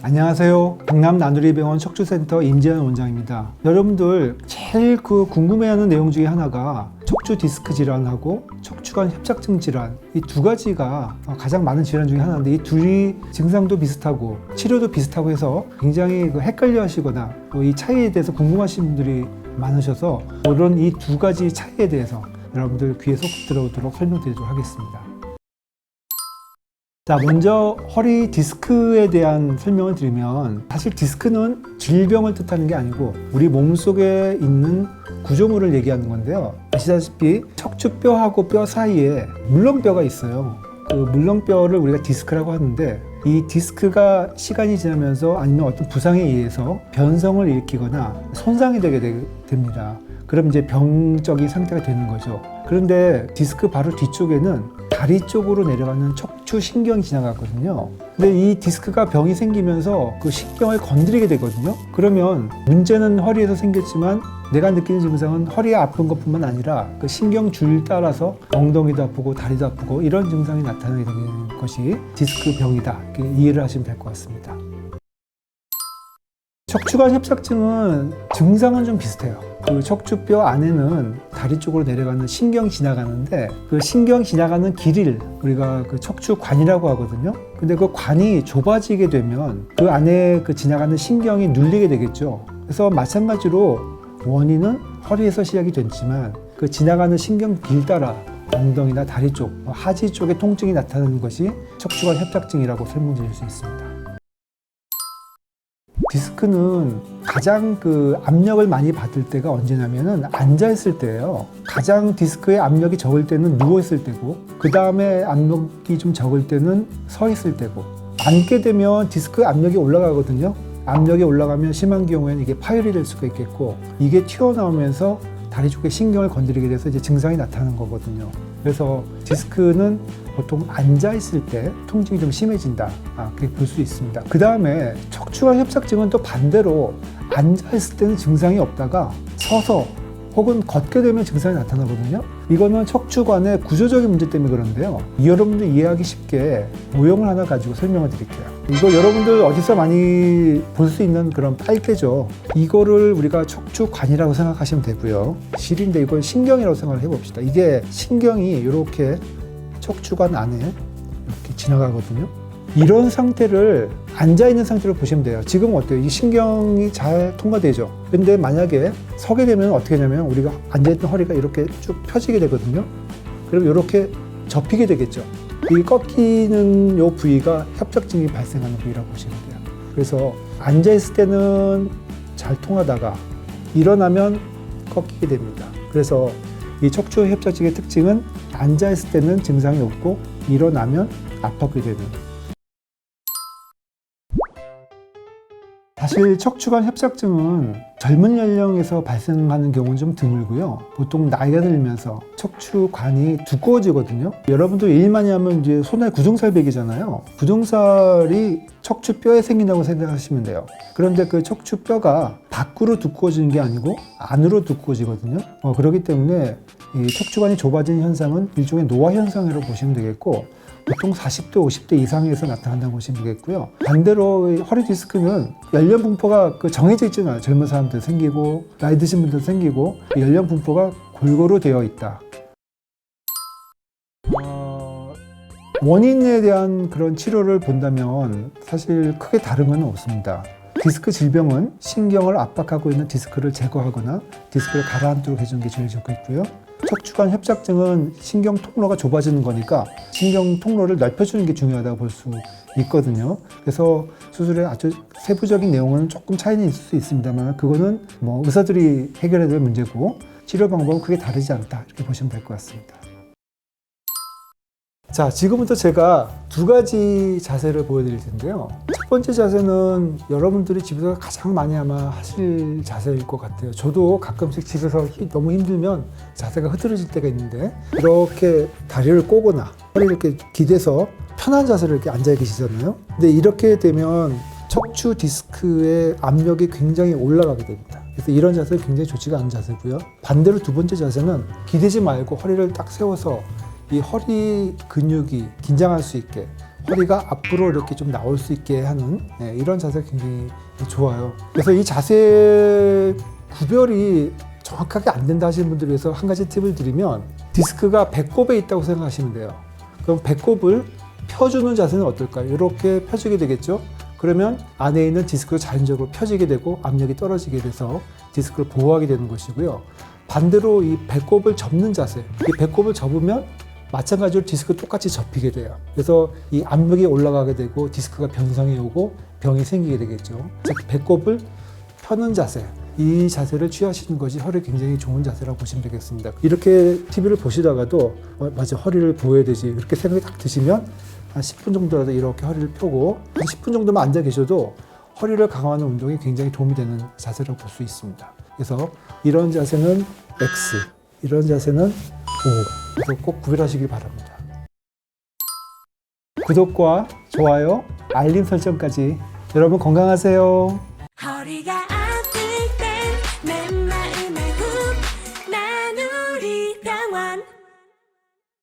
안녕하세요. 강남 나누리병원 척추센터 임재현 원장입니다. 여러분들 제일 궁금해하는 내용 중에 하나가 척추 디스크 질환하고 척추관 협착증 질환, 이 두 가지가 가장 많은 질환 중에 하나인데, 이 둘이 증상도 비슷하고 치료도 비슷하고 해서 굉장히 헷갈려 하시거나 이 차이에 대해서 궁금하신 분들이 많으셔서, 오늘은 이 두 가지 차이에 대해서 여러분들 귀에 쏙 들어오도록 설명드리도록 하겠습니다. 자, 먼저 허리 디스크에 대한 설명을 드리면, 사실 디스크는 질병을 뜻하는 게 아니고 우리 몸속에 있는 구조물을 얘기하는 건데요. 아시다시피 척추뼈하고 뼈 사이에 물렁뼈가 있어요. 그 물렁뼈를 우리가 디스크라고 하는데, 이 디스크가 시간이 지나면서 아니면 어떤 부상에 의해서 변성을 일으키거나 손상이 되게 됩니다. 그럼 이제 병적인 상태가 되는 거죠. 그런데 디스크 바로 뒤쪽에는 다리 쪽으로 내려가는 척추신경이 지나갔거든요. 근데 이 디스크가 병이 생기면서 그 신경을 건드리게 되거든요. 그러면 문제는 허리에서 생겼지만 내가 느끼는 증상은 허리가 아픈 것뿐만 아니라 그 신경줄 따라서 엉덩이도 아프고 다리도 아프고 이런 증상이 나타나게 되는 것이 디스크 병이다, 이렇게 이해를 하시면 될 것 같습니다. 척추관 협착증은 증상은 좀 비슷해요. 그 척추뼈 안에는 다리 쪽으로 내려가는 신경이 지나가는데, 그 신경 지나가는 길을 우리가 그 척추관이라고 하거든요. 근데 그 관이 좁아지게 되면 그 안에 그 지나가는 신경이 눌리게 되겠죠. 그래서 마찬가지로 원인은 허리에서 시작이 됐지만 그 지나가는 신경 길 따라 엉덩이나 다리 쪽, 하지 쪽에 통증이 나타나는 것이 척추관 협착증이라고 설명드릴 수 있습니다. 디스크는 가장 압력을 많이 받을 때가 언제냐면은 앉아있을 때예요. 가장 디스크의 압력이 적을 때는 누워있을 때고, 그 다음에 압력이 좀 적을 때는 서있을 때고, 앉게 되면 디스크의 압력이 올라가거든요. 압력이 올라가면 심한 경우에는 이게 파열이 될 수가 있겠고, 이게 튀어나오면서 다리 쪽에 신경을 건드리게 돼서 이제 증상이 나타나는 거거든요. 그래서 디스크는 보통 앉아있을 때 통증이 좀 심해진다, 그렇게 볼 수 있습니다. 그 다음에 척추관 협착증은 또 반대로 앉아있을 때는 증상이 없다가 서서 혹은 걷게 되면 증상이 나타나거든요. 이거는 척추관의 구조적인 문제 때문에 그런데요. 여러분들 이해하기 쉽게 모형을 하나 가지고 설명을 드릴게요. 이거 여러분들 어디서 많이 볼 수 있는 그런 빨대죠. 이거를 우리가 척추관이라고 생각하시면 되고요. 실인데 이걸 신경이라고 생각을 해봅시다. 이게 신경이 이렇게 척추관 안에 이렇게 지나가거든요. 이런 상태를 앉아있는 상태로 보시면 돼요. 지금 어때요? 이 신경이 잘 통과되죠. 근데 만약에 서게 되면 어떻게 되냐면, 우리가 앉아있던 허리가 이렇게 쭉 펴지게 되거든요. 그럼 이렇게 접히게 되겠죠. 이 꺾이는 이 부위가 협착증이 발생하는 부위라고 보시면 돼요. 그래서 앉아있을 때는 잘 통하다가 일어나면 꺾이게 됩니다. 그래서 이 척추 협착증의 특징은 앉아있을 때는 증상이 없고 일어나면 아프게 되는. 사실 척추관 협착증은 젊은 연령에서 발생하는 경우는 좀 드물고요. 보통 나이가 들면서 척추관이 두꺼워지거든요. 여러분들 일 많이 하면 이제 손에 구정살 베기잖아요. 구정살이 척추뼈에 생긴다고 생각하시면 돼요. 그런데 그 척추뼈가 밖으로 두꺼워지는 게 아니고 안으로 두꺼워지거든요. 그렇기 때문에 이 척추관이 좁아진 현상은 일종의 노화 현상으로 보시면 되겠고, 보통 40대, 50대 이상에서 나타난다고 보시면 되겠고요. 반대로 허리 디스크는 연령 분포가 정해져 있잖아요. 젊은 사람들 생기고 나이 드신 분들 생기고, 연령 분포가 골고루 되어 있다. 원인에 대한 그런 치료를 본다면 사실 크게 다른 건 없습니다. 디스크 질병은 신경을 압박하고 있는 디스크를 제거하거나 디스크를 가라앉도록 해주는 게 제일 좋겠고요. 척추관 협착증은 신경 통로가 좁아지는 거니까 신경 통로를 넓혀주는 게 중요하다고 볼 수 있거든요. 그래서 수술의 아주 세부적인 내용은 조금 차이는 있을 수 있습니다만, 그거는 의사들이 해결해야 될 문제고, 치료 방법은 크게 다르지 않다, 이렇게 보시면 될 것 같습니다. 자, 지금부터 제가 두 가지 자세를 보여드릴 텐데요. 첫 번째 자세는 여러분들이 집에서 가장 많이 아마 하실 자세일 것 같아요. 저도 가끔씩 집에서 너무 힘들면 자세가 흐트러질 때가 있는데, 이렇게 다리를 꼬거나 허리를 이렇게 기대서 편한 자세로 이렇게 앉아 계시잖아요. 근데 이렇게 되면 척추 디스크의 압력이 굉장히 올라가게 됩니다. 그래서 이런 자세는 굉장히 좋지가 않은 자세고요. 반대로 두 번째 자세는 기대지 말고 허리를 딱 세워서 이 허리 근육이 긴장할 수 있게 허리가 앞으로 이렇게 좀 나올 수 있게 하는 이런 자세가 굉장히 좋아요. 그래서 이 자세 구별이 정확하게 안 된다 하시는 분들 위해서 한 가지 팁을 드리면 디스크가 배꼽에 있다고 생각하시면 돼요. 그럼 배꼽을 펴주는 자세는 어떨까요? 이렇게 펴주게 되겠죠? 그러면 안에 있는 디스크가 자연적으로 펴지게 되고 압력이 떨어지게 돼서 디스크를 보호하게 되는 것이고요. 반대로 이 배꼽을 접는 자세, 이 배꼽을 접으면 마찬가지로 디스크 똑같이 접히게 돼요. 그래서 이 압력이 올라가게 되고 디스크가 변성이 오고 병이 생기게 되겠죠. 즉 배꼽을 펴는 자세, 이 자세를 취하시는 것이 허리에 굉장히 좋은 자세라고 보시면 되겠습니다. 이렇게 TV를 보시다가도 맞아, 허리를 보호해야 되지 이렇게 생각이 딱 드시면 한 10분 정도라도 이렇게 허리를 펴고 한 10분 정도만 앉아 계셔도 허리를 강화하는 운동이 굉장히 도움이 되는 자세라고 볼 수 있습니다. 그래서 이런 자세는 X, 이런 자세는 O. 그래서 꼭 구별하시길 바랍니다. 구독과 좋아요, 알림 설정까지. 여러분 건강하세요.